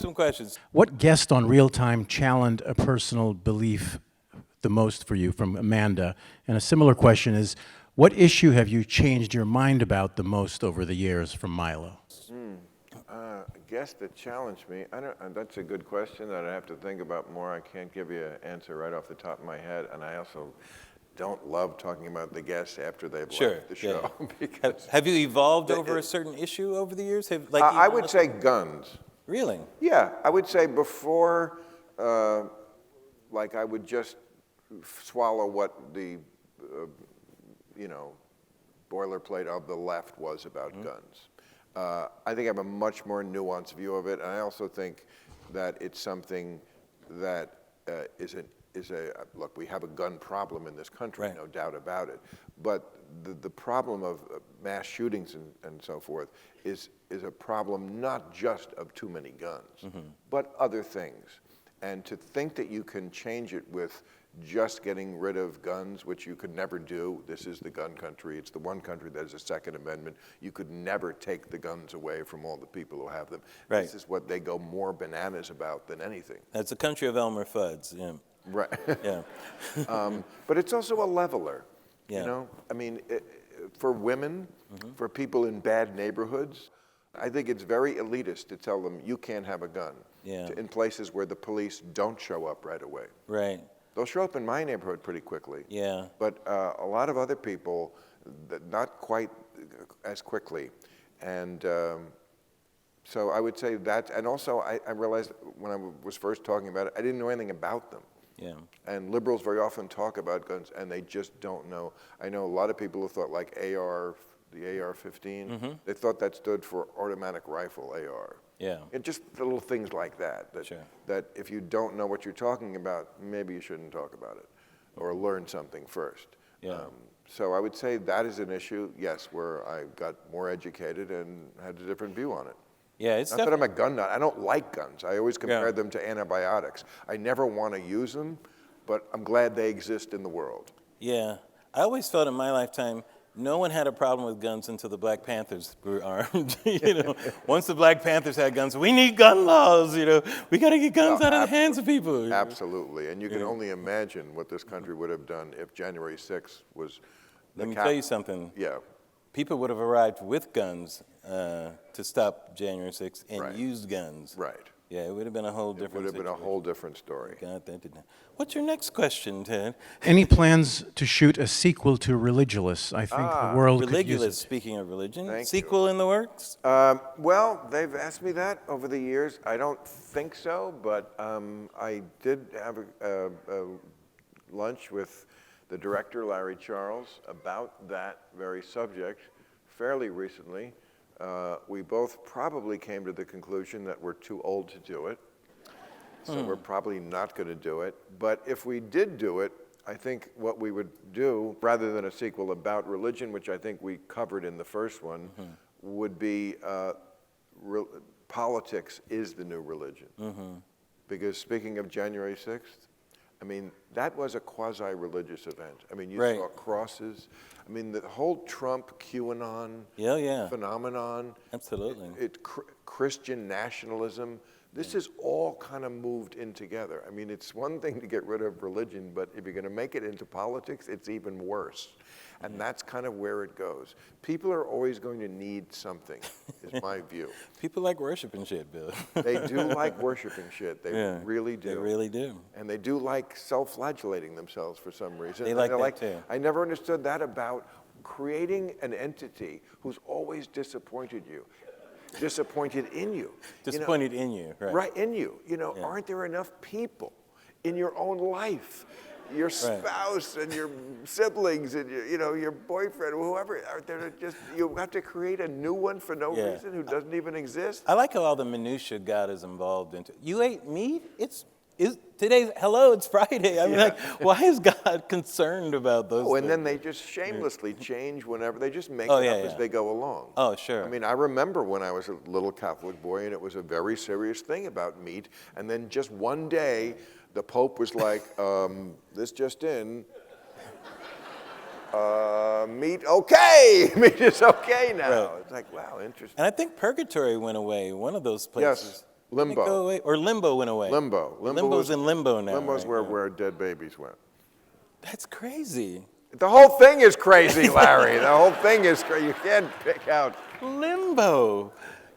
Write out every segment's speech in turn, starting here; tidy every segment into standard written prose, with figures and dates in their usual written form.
Some questions. What guest on Real Time challenged a personal belief the most for you, from Amanda? And a similar question is, what issue have you changed your mind about the most over the years, from Milo? A guest that challenged me, that's a good question that I have to think about more. I can't give you an answer right off the top of my head, and I also don't love talking about the guests after they've left the show. Because Have you evolved over a certain issue over the years? I would say guns. Really? Yeah, I would say before, I would just swallow what the, boilerplate of the left was about guns. I think I have a much more nuanced view of it, and I also think that it's something that look, we have a gun problem in this country, no doubt about it, but the problem of mass shootings and so forth is a problem not just of too many guns, but other things. And to think that you can change it with just getting rid of guns, which you could never do. This is the gun country. It's the one country that has a Second Amendment. You could never take the guns away from all the people who have them. Right. This is what they go more bananas about than anything. That's the country of Elmer Fudd's. Yeah. Right. Yeah. But it's also a leveler. Yeah. You know, I mean, for women, for people in bad neighborhoods, I think it's very elitist to tell them you can't have a gun. Yeah. In places where the police don't show up right away. Right. They'll show up in my neighborhood pretty quickly. Yeah. But a lot of other people, not quite as quickly. And so I would say that. And also, I realized when I was first talking about it, I didn't know anything about them. Yeah. And liberals very often talk about guns, and they just don't know. I know a lot of people who thought like the AR-15, they thought that stood for automatic rifle, AR. Yeah. And just little things like that, that if you don't know what you're talking about, maybe you shouldn't talk about it, or learn something first. Yeah. So I would say that is an issue, yes, where I got more educated and had a different view on it. Yeah, it's Not that I'm a gun nut. I don't like guns. I always compare them to antibiotics. I never want to use them, but I'm glad they exist in the world. Yeah. I always felt in my lifetime, no one had a problem with guns until the Black Panthers were armed. Once the Black Panthers had guns, we need gun laws. We got to get guns out of the hands of people. Absolutely, and you can only imagine what this country would have done if January 6th was. Let me tell you something. Yeah. People would have arrived with guns to stop January 6th and used guns. Right. Yeah, it would have been a whole different. It would have been a whole different story. Got that, didn't it? What's your next question, Ted? Any plans to shoot a sequel to Religulous? I think the world could use Religulous, it. speaking of religion. Thank Sequel in the works? Well, they've asked me that over the years. I don't think so, but I did have a lunch with the director, Larry Charles, about that very subject fairly recently. We both probably came to the conclusion that we're too old to do it, so we're probably not going to do it. But if we did do it, I think what we would do, rather than a sequel about religion, which I think we covered in the first one, would be politics is the new religion. Because speaking of January 6th, I mean, that was a quasi-religious event. I mean, you saw crosses. I mean, the whole Trump QAnon phenomenon. Absolutely. Christian nationalism. This is all kind of moved in together. I mean, it's one thing to get rid of religion, but if you're going to make it into politics, it's even worse. And that's kind of where it goes. People are always going to need something, is my view. People like worshiping shit, Bill. They do like worshiping shit. They really do. They really do. And they do like self-flagellating themselves for some reason. They like that too. I never understood that about creating an entity who's always disappointed you. Disappointed in you. Disappointed in you, right. Right, in you. Aren't there enough people in your own life? Your spouse and your siblings and your boyfriend, whoever, you have to create a new one for no reason who doesn't even exist? I like how all the minutia God is involved into. You ate meat? It's Friday. I mean, why is God concerned about those things? And then they just shamelessly change whenever. They just make it up as they go along. Oh, sure. I mean, I remember when I was a little Catholic boy, and it was a very serious thing about meat. And then just one day, the Pope was like, this just in, meat okay. Meat is okay now. Right. It's like, wow, interesting. And I think purgatory went away, one of those places. Didn't it Limbo. go away? Or limbo went away. Limbo. Limbo's in limbo now. Limbo's right? where dead babies went. That's crazy. The whole thing is crazy, Larry. The whole thing is crazy. You can't pick out. Limbo.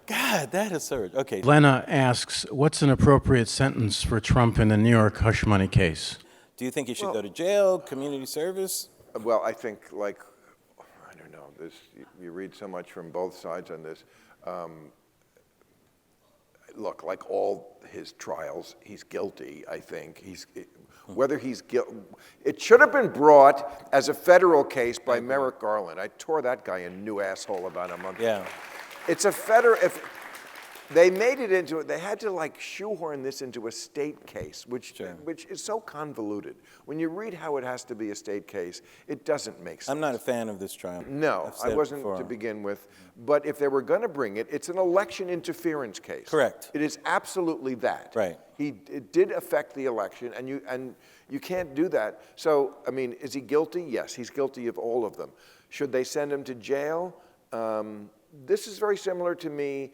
God, that is absurd. Okay. Lena asks, what's an appropriate sentence for Trump in the New York hush money case? Do you think he should go to jail, community service? Well, I think, like, I don't know, you read so much from both sides on this. Look, like all his trials, he's guilty, I think. Whether he's guilty, it should have been brought as a federal case by Merrick Garland. I tore that guy a new asshole about a month ago. It's a federal, they made it into it, they had to like shoehorn this into a state case, which is so convoluted. When you read how it has to be a state case, it doesn't make sense. I'm not a fan of this trial. No, I wasn't to begin with. But if they were going to bring it, it's an election interference case. Correct. It is absolutely that. Right. It did affect the election, and you can't do that. So, I mean, is he guilty? Yes, he's guilty of all of them. Should they send him to jail? This is very similar to me,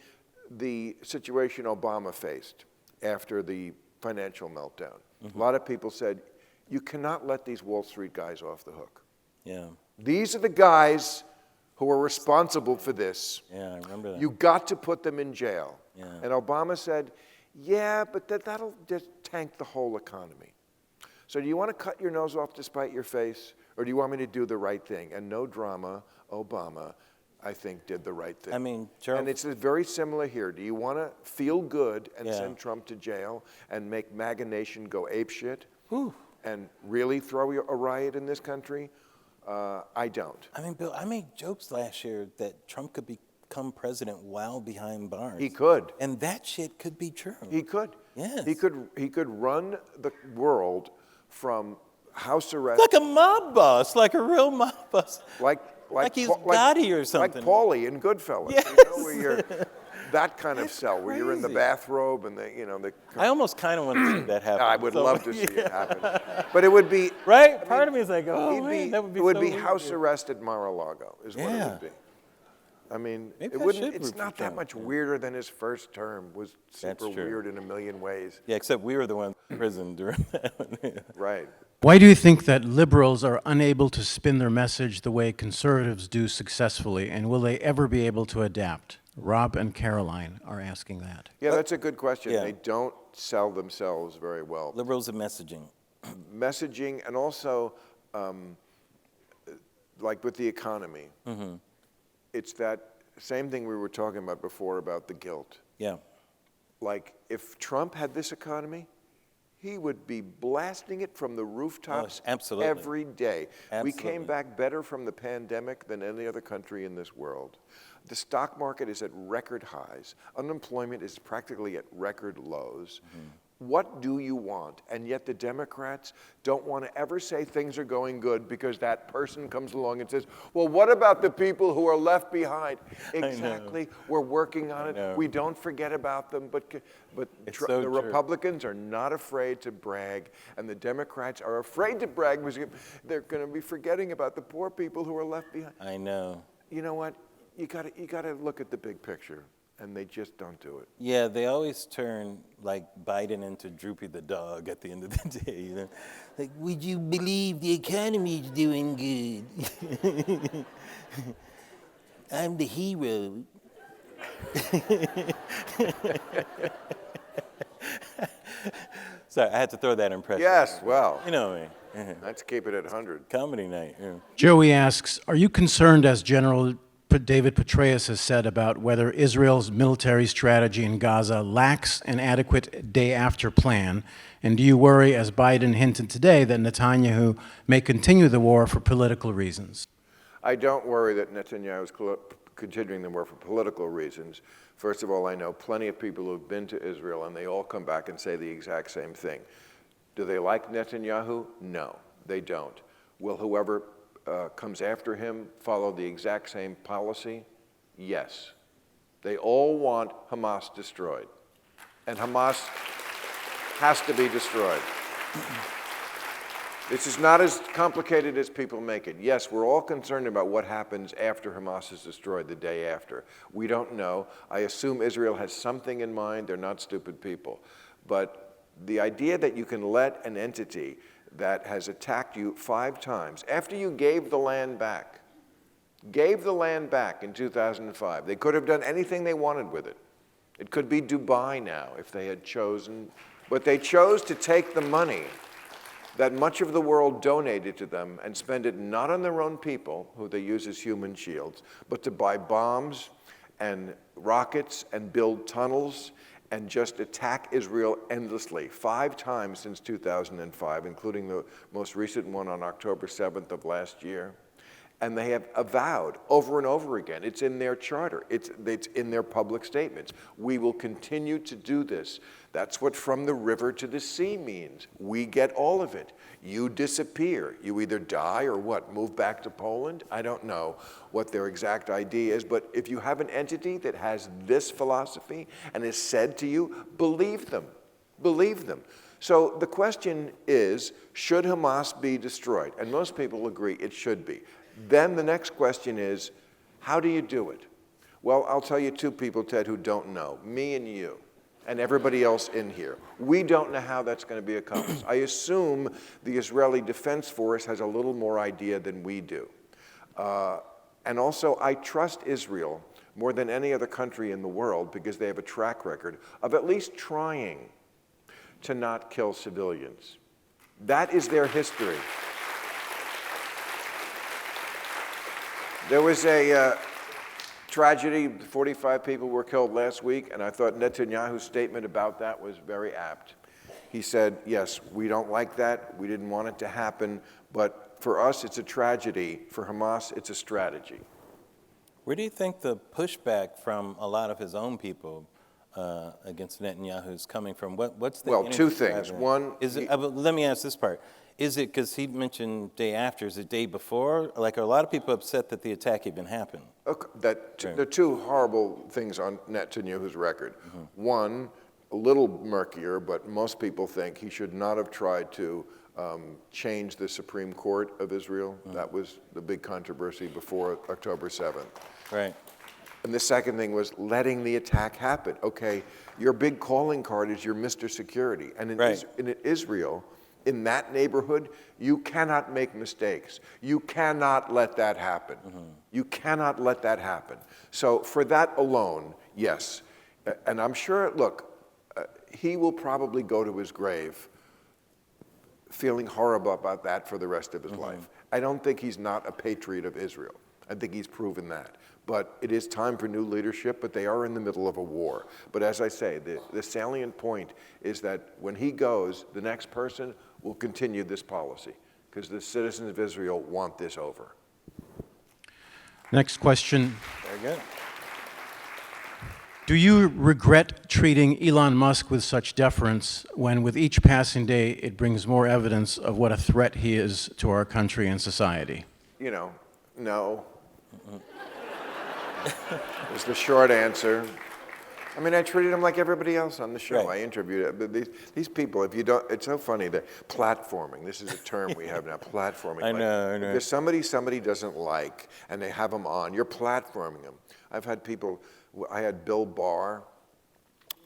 the situation Obama faced after the financial meltdown. A lot of people said, you cannot let these Wall Street guys off the hook. Yeah. These are the guys who are responsible for this. Yeah, I remember that. You got to put them in jail. Yeah. And Obama said, yeah, but that'll just tank the whole economy. So do you want to cut your nose off to spite your face, or do you want me to do the right thing? And no drama, Obama, I think, did the right thing. I mean, Charles. And it's very similar here. Do you want to feel good and send Trump to jail and make MAGA Nation go apeshit and really throw a riot in this country? I don't. I mean, Bill, I made jokes last year that Trump could become president while behind bars. He could. And that shit could be true. He could. Yes. He could run the world from house arrest. Like a mob boss, like a real mob boss. Like he's Gotti or something. Like Paulie in Goodfellas. Yes. You know, where you're that kind of cell, where you're in the crazy. bathrobe and I almost kind of want to see that happen. I would love to see it happen. But it would be... Right? Part of me is like, oh, man, that would be It would so be weird. house arrest at Mar-a-Lago is what it would be. I mean, Maybe it I wouldn't. should It's root for not that Trump. much weirder than his first term. Was That's super true. weird in a million ways. Yeah, except we were the ones in prison during that one. Right. Why do you think that liberals are unable to spin their message the way conservatives do successfully, and will they ever be able to adapt? Rob and Caroline are asking that. Yeah, that's a good question. Yeah. They don't sell themselves very well. Liberals of messaging. Messaging, and also, like with the economy, it's that same thing we were talking about before about the guilt. Yeah. Like, if Trump had this economy, he would be blasting it from the rooftops absolutely. every day. We Absolutely. came back better from the pandemic than any other country in this world. The stock market is at record highs. Unemployment is practically at record lows. What do you want? And yet the Democrats don't want to ever say things are going good because that person comes along and says, well, what about the people who are left behind? Exactly. We're working on it. We don't forget about them. But so the true. Republicans are not afraid to brag, and the Democrats are afraid to brag because they're going to be forgetting about the poor people who are left behind. I know. You know what? You got to look at the big picture. And they just don't do it. Yeah, they always turn like Biden into Droopy the dog at the end of the day. You know, like, would you believe the economy's doing good? I'm the hero. Sorry, I had to throw that impression. Yes, well, You know me. let's keep it at 100. Comedy night. Yeah. Joey asks, are you concerned, as General David Petraeus has said, about whether Israel's military strategy in Gaza lacks an adequate day-after plan? And do you worry, as Biden hinted today, that Netanyahu may continue the war for political reasons? I don't worry that Netanyahu is continuing the war for political reasons. First of all, I know plenty of people who've been to Israel, and they all come back and say the exact same thing. Do they like Netanyahu? No, they don't. Will whoever comes after him follow the exact same policy? Yes. They all want Hamas destroyed. And Hamas has to be destroyed. This is not as complicated as people make it. Yes, we're all concerned about what happens after Hamas is destroyed, the day after. We don't know. I assume Israel has something in mind. They're not stupid people. But the idea that you can let an entity that has attacked you 5 times, after you gave the land back in 2005, they could have done anything they wanted with it. It could be Dubai now if they had chosen, but they chose to take the money that much of the world donated to them and spend it not on their own people, who they use as human shields, but to buy bombs and rockets and build tunnels and just attack Israel endlessly, 5 times since 2005, including the most recent one on October 7th of last year. And they have avowed over and over again, it's in their charter, it's in their public statements, we will continue to do this. That's what from the river to the sea means. We get all of it. You disappear. You either die or what, move back to Poland? I don't know what their exact idea is, but if you have an entity that has this philosophy and is said to you, believe them. Believe them. So the question is, should Hamas be destroyed? And most people agree it should be. Then the next question is, how do you do it? Well, I'll tell you 2 people, Ted, who don't know, me and you, and everybody else in here. We don't know how that's going to be accomplished. I assume the Israeli Defense Force has a little more idea than we do. And also, I trust Israel more than any other country in the world because they have a track record of at least trying to not kill civilians. That is their history. There was a tragedy, 45 people were killed last week, and I thought Netanyahu's statement about that was very apt. He said, yes, we don't like that, we didn't want it to happen, but for us it's a tragedy, for Hamas it's a strategy. Where do you think the pushback from a lot of his own people against Netanyahu is coming from? What's the Well, 2 things. One, is it, let me ask this part. Is it because he mentioned day after? Is it day before? Like, are a lot of people upset that the attack even happened? Okay, there are 2 horrible things on Netanyahu's record. One, a little murkier, but most people think he should not have tried to change the Supreme Court of Israel. That was the big controversy before October 7th. Right. And the second thing was letting the attack happen. Okay, your big calling card is your Mr. Security. And in Israel, in that neighborhood, you cannot make mistakes. You cannot let that happen. You cannot let that happen. So for that alone, yes. And I'm sure, look, he will probably go to his grave feeling horrible about that for the rest of his life. I don't think he's not a patriot of Israel. I think he's proven that. But it is time for new leadership, but they are in the middle of a war. But as I say, the salient point is that when he goes, the next person will continue this policy because the citizens of Israel want this over. Next question. Very good. Do you regret treating Elon Musk with such deference when with each passing day it brings more evidence of what a threat he is to our country and society? You know, no. Is the short answer. I mean, I treated him like everybody else on the show. Right. I interviewed these people. If you don't, it's so funny that platforming. This is a term we have now. Platforming. I know. If there's somebody doesn't like, and they have them on, you're platforming them. I've had people. I had Bill Maher,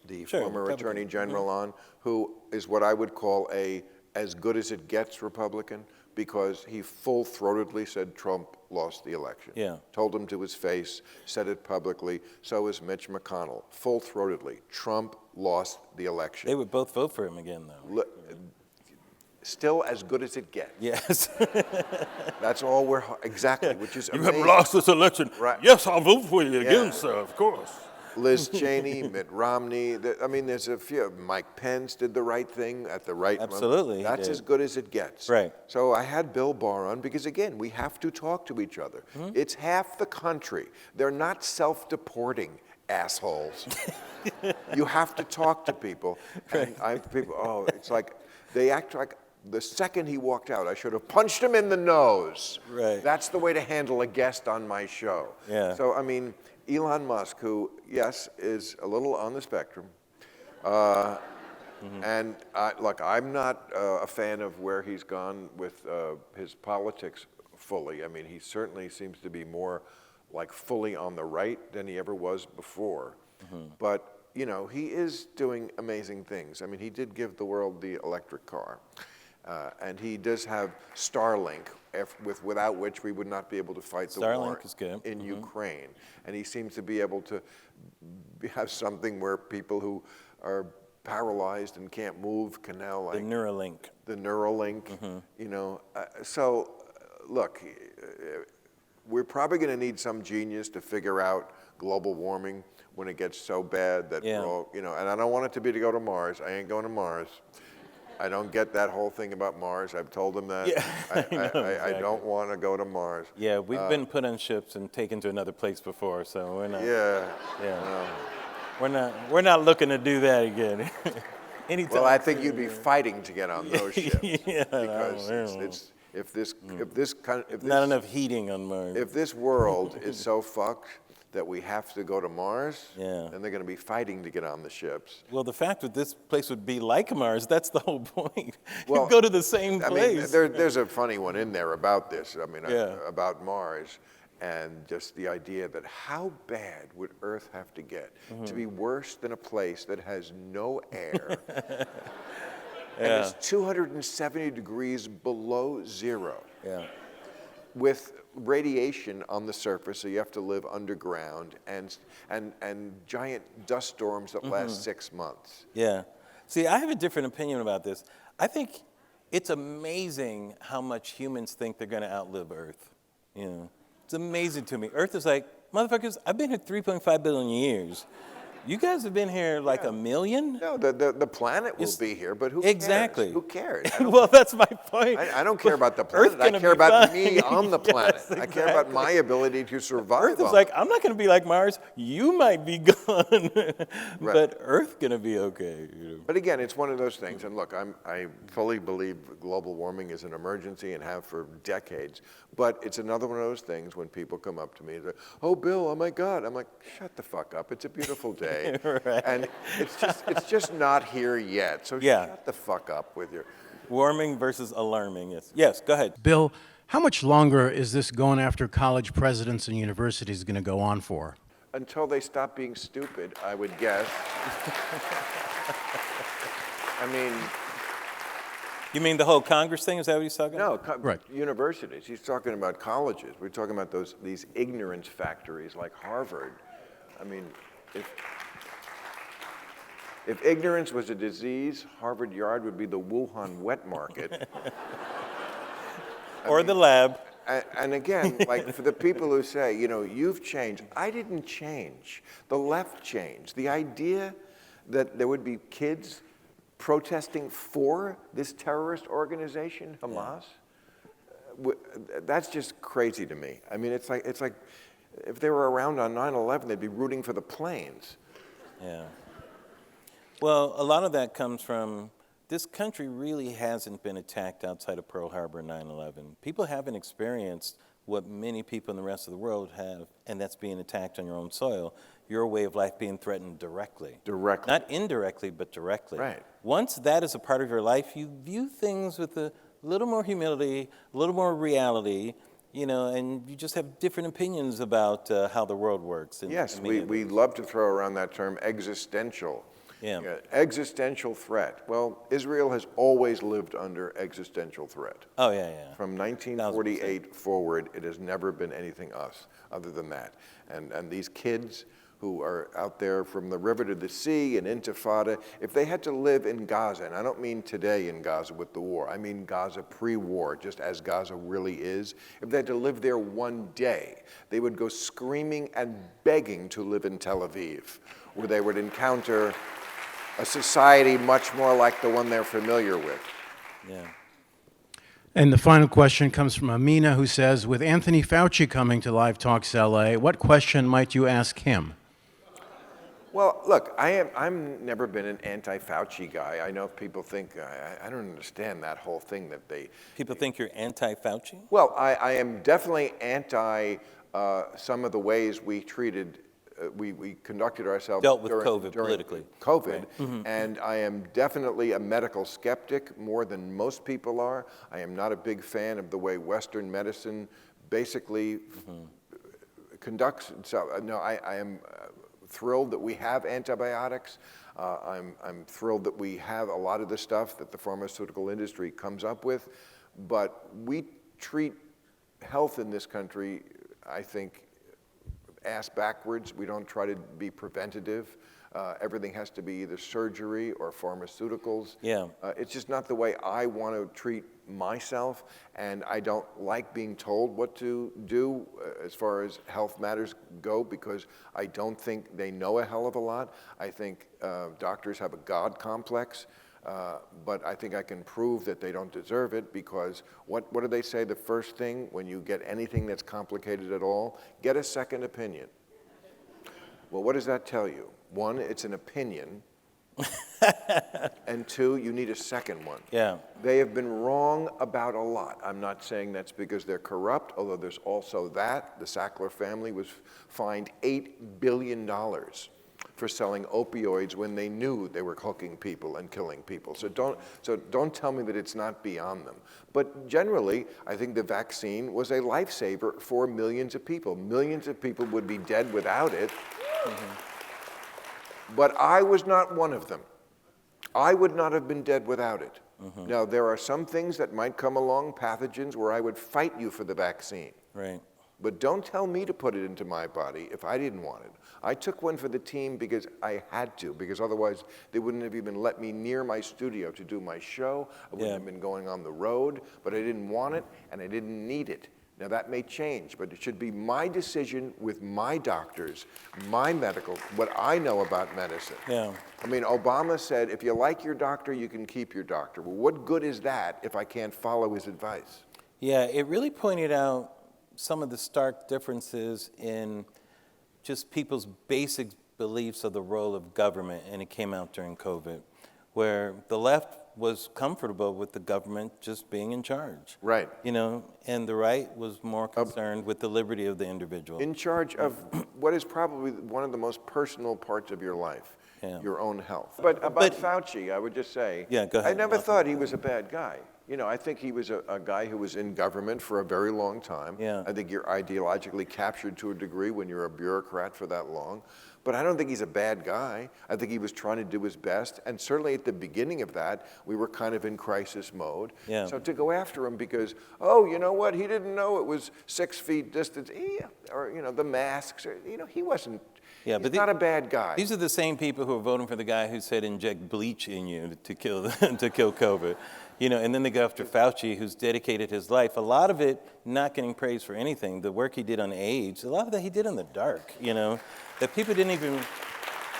the former Attorney General, on, who is what I would call a as good as it gets Republican, because he full-throatedly said Trump lost the election. Yeah. Told him to his face, said it publicly. So is Mitch McConnell, full-throatedly. Trump lost the election. They would both vote for him again, though. Still as good as it gets. Yes. That's all exactly, which is amazing. You have lost this election. Right. Yes, I'll vote for you again, sir, of course. Liz Cheney, Mitt Romney. I mean, there's a few. Mike Pence did the right thing at the right moment. Absolutely. That's as good as it gets. Right. So I had Bill Maher on because, again, we have to talk to each other. It's half the country. They're not self-deporting assholes. You have to talk to people. And it's like they act like the second he walked out, I should have punched him in the nose. Right. That's the way to handle a guest on my show. Yeah. So, I mean, Elon Musk, who, yes, is a little on the spectrum, And look, I'm not a fan of where he's gone with his politics fully. I mean, he certainly seems to be more like fully on the right than he ever was before. But, you know, he is doing amazing things. I mean, he did give the world the electric car. And he does have Starlink, without which we would not be able to fight the war in Ukraine. And he seems to be able to have something where people who are paralyzed and can't move can now, like... The Neuralink, you know. So, look, we're probably going to need some genius to figure out global warming when it gets so bad that we're all, you know, and I don't want it to be to go to Mars. I ain't going to Mars. I don't get that whole thing about Mars. I've told them that. I don't want to go to Mars. Yeah, we've been put on ships and taken to another place before, so we're not. We're not looking to do that again. Anytime. Well, I think you'd be fighting to get on those ships because if this not enough heating on Mars. If this world is so fucked that we have to go to Mars, then they're going to be fighting to get on the ships. Well, the fact that this place would be like Mars, that's the whole point. Well, you go to the same place. I mean, there's a funny one in there about this, I mean, about Mars, and just the idea that how bad would Earth have to get to be worse than a place that has no air, and it's 270 degrees below zero. With radiation on the surface, so you have to live underground, and giant dust storms that last 6 months. Yeah. See, I have a different opinion about this. I think it's amazing how much humans think they're going to outlive Earth. You know, it's amazing to me. Earth is like, motherfuckers, I've been here 3.5 billion years. You guys have been here like a million? No, the planet will be here, but who cares? Exactly. Who cares? Well, that's my point. I don't care about the planet. I care about me on the planet. I care about my ability to survive. Earth is like, I'm not going to be like Mars. You might be gone, but Earth going to be okay. You know? But again, it's one of those things. And look, I fully believe global warming is an emergency and have for decades. But it's another one of those things when people come up to me and say, "Oh, Bill, oh my God." I'm like, shut the fuck up. It's a beautiful day. And it's just not here yet. So shut the fuck up with your... Warming versus alarming. Yes, go ahead. Bill, how much longer is this going after college presidents and universities going to go on for? Until they stop being stupid, I would guess. I mean... You mean the whole Congress thing? Is that what he's talking about? No, universities. He's talking about colleges. We're talking about these ignorance factories like Harvard. I mean, if ignorance was a disease, Harvard Yard would be the Wuhan wet market. Or the lab. And again, like for the people who say, you know, you've changed. I didn't change. The left changed. The idea that there would be kids protesting for this terrorist organization, Hamas, that's just crazy to me. I mean, it's like if they were around on 9/11, they'd be rooting for the planes. Yeah. Well, a lot of that comes from this country really hasn't been attacked outside of Pearl Harbor and 9/11. People haven't experienced what many people in the rest of the world have, and that's being attacked on your own soil. Your way of life being threatened directly. Directly. Not indirectly, but directly. Right. Once that is a part of your life, you view things with a little more humility, a little more reality, you know, and you just have different opinions about how the world works. Yes, we love to throw around that term existential. Yeah. Existential threat. Well, Israel has always lived under existential threat. Oh, yeah. From 1948 forward, it has never been anything other than that. And these kids who are out there from the river to the sea and Intifada, if they had to live in Gaza, and I don't mean today in Gaza with the war, I mean Gaza pre-war, just as Gaza really is, if they had to live there one day, they would go screaming and begging to live in Tel Aviv, where they would encounter a society much more like the one they're familiar with. Yeah. And the final question comes from Amina, who says, with Anthony Fauci coming to Live Talks LA, what question might you ask him? Well, look, I'm never been an anti-Fauci guy. I know people think, I don't understand that whole thing that they... People think you're anti-Fauci? Well, I am definitely anti some of the ways we treated we conducted ourselves Dealt with during COVID politically. COVID, and I am definitely a medical skeptic more than most people are. I am not a big fan of the way Western medicine basically conducts itself. No, I am thrilled that we have antibiotics. I'm thrilled that we have a lot of the stuff that the pharmaceutical industry comes up with, but we treat health in this country, I think, ass backwards. We don't try to be preventative. Everything has to be either surgery or pharmaceuticals. Yeah. It's just not the way I want to treat myself, and I don't like being told what to do as far as health matters go, because I don't think they know a hell of a lot. I think doctors have a God complex. But I think I can prove that they don't deserve it, because what do they say the first thing when you get anything that's complicated at all? Get a second opinion. Well, what does that tell you? One, it's an opinion. And two, you need a second one. Yeah. They have been wrong about a lot. I'm not saying that's because they're corrupt, although there's also that. The Sackler family was fined $8 billion for selling opioids when they knew they were hooking people and killing people. So don't tell me that it's not beyond them. But generally, I think the vaccine was a lifesaver for millions of people. Millions of people would be dead without it. But I was not one of them. I would not have been dead without it. Now, there are some things that might come along, pathogens, where I would fight you for the vaccine. Right. But don't tell me to put it into my body if I didn't want it. I took one for the team because I had to, because otherwise they wouldn't have even let me near my studio to do my show. I wouldn't have been going on the road, but I didn't want it and I didn't need it. Now that may change, but it should be my decision with my doctors, my medical, what I know about medicine. Yeah. I mean, Obama said, if you like your doctor, you can keep your doctor. Well, what good is that if I can't follow his advice? Yeah, it really pointed out some of the stark differences in just people's basic beliefs of the role of government, and it came out during COVID, where the left was comfortable with the government just being in charge. Right. You know, and the right was more concerned with the liberty of the individual. In charge of what is probably one of the most personal parts of your life, your own health. But about Fauci, I would just say, go ahead. I never thought he was a bad guy. You know, I think he was a guy who was in government for a very long time. Yeah. I think you're ideologically captured to a degree when you're a bureaucrat for that long. But I don't think he's a bad guy. I think he was trying to do his best. And certainly at the beginning of that, we were kind of in crisis mode. Yeah. So to go after him because, oh, you know what, he didn't know it was 6 feet distance, or, you know, the masks, or, you know, he wasn't. Yeah, He's but not a bad guy. These are the same people who are voting for the guy who said inject bleach in you to kill COVID. You know, and then they go after Fauci, who's dedicated his life. A lot of it not getting praised for anything. The work he did on AIDS, a lot of that he did in the dark, you know, that people didn't even,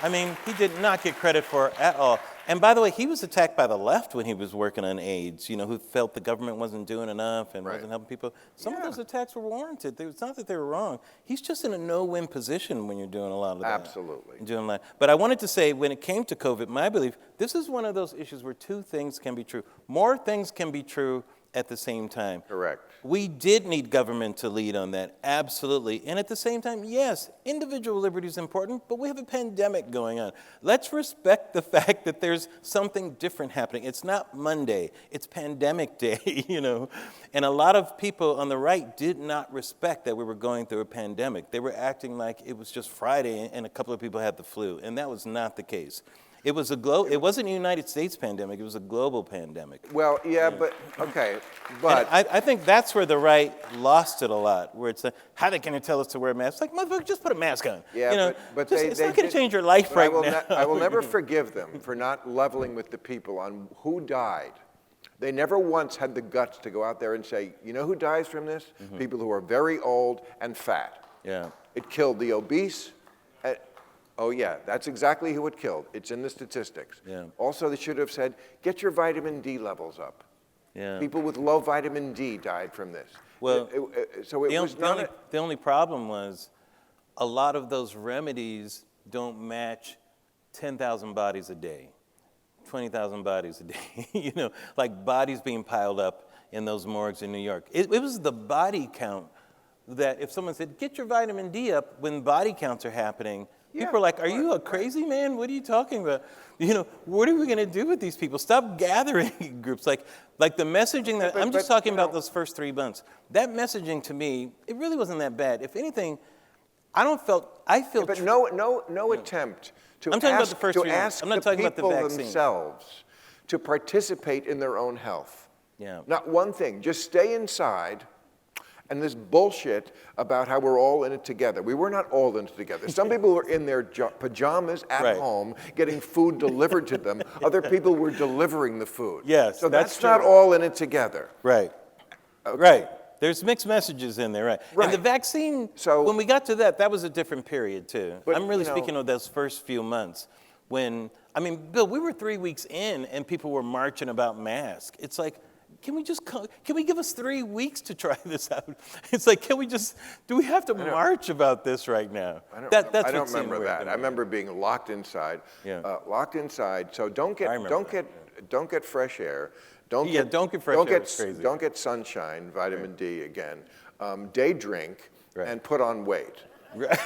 I mean, he did not get credit for at all. And by the way, he was attacked by the left when he was working on AIDS, you know, who felt the government wasn't doing enough and wasn't helping people. Some of those attacks were warranted. It's not that they were wrong. He's just in a no-win position when you're doing a lot of that. Absolutely. Doing that. But I wanted to say, when it came to COVID, my belief, this is one of those issues where two things can be true. More things can be true at the same time. Correct. We did need government to lead on that, absolutely. And at the same time, yes, individual liberty is important, but we have a pandemic going on. Let's respect the fact that there's something different happening. It's not Monday, it's pandemic day, you know. And a lot of people on the right did not respect that we were going through a pandemic. They were acting like it was just Friday and a couple of people had the flu, and that was not the case. It was it wasn't a United States pandemic, it was a global pandemic. Well, yeah, but, okay, but. And I think that's where the right lost it a lot, where it's like, how they can tell us to wear a mask? It's like, motherfucker, just put a mask on. Yeah, you know, but it's not going to change your life right now. I will never forgive them for not leveling with the people on who died. They never once had the guts to go out there and say, you know who dies from this? People who are very old and fat. Yeah. It killed the obese. Oh, yeah, that's exactly who it killed. It's in the statistics. Yeah. Also, they should have said, get your vitamin D levels up. Yeah. People with low vitamin D died from this. Well, so it was not the only problem was a lot of those remedies don't match 10,000 bodies a day, 20,000 bodies a day, you know, like bodies being piled up in those morgues in New York. It was the body count that if someone said, get your vitamin D up when body counts are happening, Yeah. people are like, are you a crazy man? What are you talking about? You know, what are we going to do with these people? Stop gathering in groups. Like the messaging that, I'm just talking about those first 3 months. That messaging to me, it really wasn't that bad. If anything, I feel. Yeah, but no attempt to I'm talking about the first 3 months. ask I'm not the talking about the people vaccine. themselves to participate in their own health. Yeah. Not one thing. Just stay inside. And this bullshit about how we're all in it together. We were not all in it together. Some people were in their pajamas at home, getting food delivered to them. Other people were delivering the food. Yes, so that's not true. all in it together. Right. Okay. Right. There's mixed messages in there, right? Right. And the vaccine, So- when we got to that was a different period too. But, I'm really you know- speaking of those first few months when, I mean, Bill, we were 3 weeks in and people were marching about masks. It's like, can we give us 3 weeks to try this out? It's like, do we have to march about this right now? I don't, That's I don't what seemed remember weird that. to me. I remember being locked inside. Yeah. Locked inside. So don't get fresh air. Don't Yeah, get don't get fresh air, it's crazy. Don't get sunshine, vitamin D again. Day drink and put on weight. Right.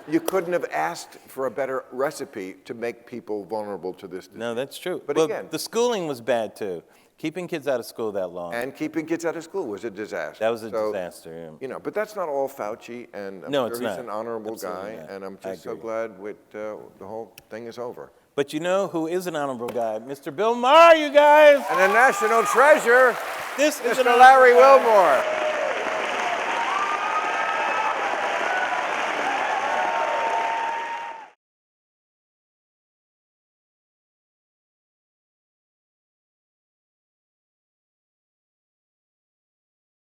You couldn't have asked for a better recipe to make people vulnerable to this disease. No, that's true. But well, again, the schooling was bad too. Keeping kids out of school that long. and keeping kids out of school was a disaster. That was a So, disaster, yeah. You know, but that's not all Fauci, and I'm No, sure it's he's not. an honorable Absolutely guy, not. and I'm I just so agree. glad the whole thing is over. But you know who is an honorable guy? Mr. Bill Maher, you guys! And a national treasure, This is Mr. an Larry honorable guy. Wilmore.